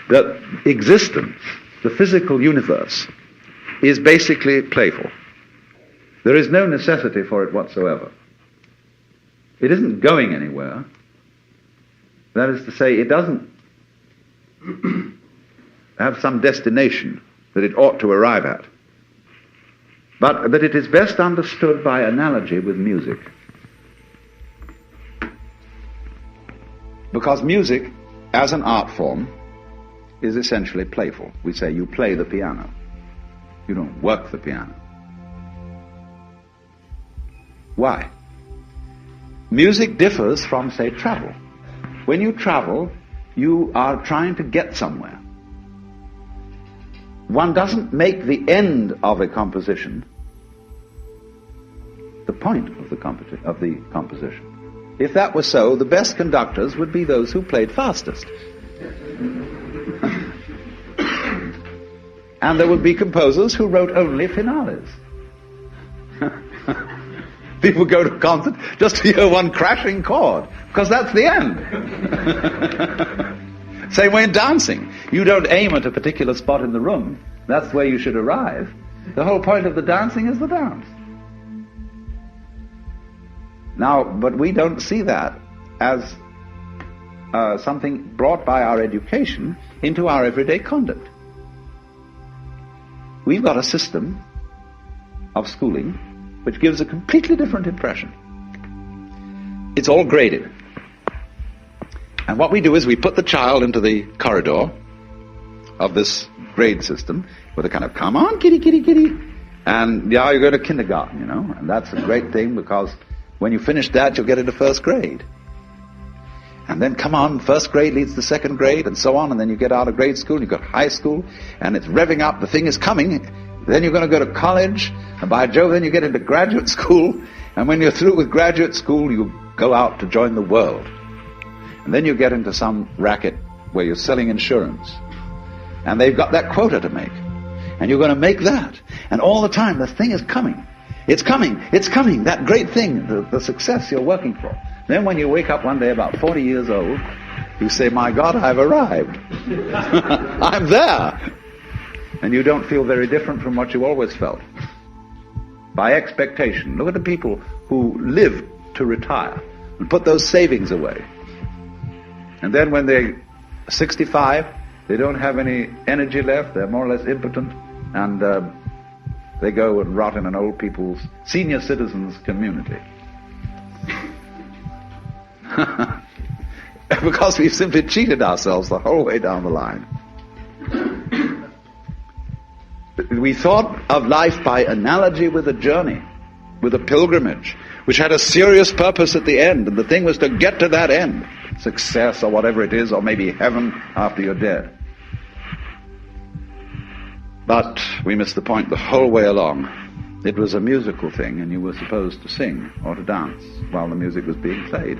that existence, the physical universe, is basically playful. There is no necessity for it whatsoever. It isn't going anywhere. That is to say, it doesn't have some destination that it ought to arrive at. But that it is best understood by analogy with music. Because music, as an art form, is essentially playful. We say you play the piano. You don't work the piano. Why? Music differs from, say, travel. When you travel, you are trying to get somewhere. One doesn't make the end of a composition the point of the composition. If that were so, the best conductors would be those who played fastest. And there would be composers who wrote only finales. People go to a concert just to hear one crashing chord, because that's the end. Same way in dancing. You don't aim at a particular spot in the room. That's where you should arrive. The whole point of the dancing is the dance. Now, but we don't see that as something brought by our education into our everyday conduct. We've got a system of schooling which gives a completely different impression. It's all graded. And what we do is we put the child into the corridor of this grade system with a kind of, come on, kitty, kitty, kitty. And yeah, you go to kindergarten, you know, and that's a great thing because when you finish that, you'll get into first grade. And then, come on, first grade leads to second grade, and so on, and then you get out of grade school, and you go to high school, and it's revving up, the thing is coming. Then you're going to go to college, and by Jove, then you get into graduate school, and when you're through with graduate school, you go out to join the world. And then you get into some racket where you're selling insurance, and they've got that quota to make, and you're going to make that. And all the time, the thing is coming. It's coming, it's coming, that great thing, the success you're working for. Then when you wake up one day about 40 years old, you say, my God, I've arrived. I'm there. And you don't feel very different from what you always felt. By expectation. Look at the people who live to retire and put those savings away. And then when they're 65, they don't have any energy left, they're more or less impotent, and they go and rot in an old people's, senior citizens community. Because we've simply cheated ourselves the whole way down the line. We thought of life by analogy with a journey, with a pilgrimage, which had a serious purpose at the end, and the thing was to get to that end, success or whatever it is, or maybe heaven after you're dead. But we missed the point the whole way along. It was a musical thing, and you were supposed to sing or to dance while the music was being played.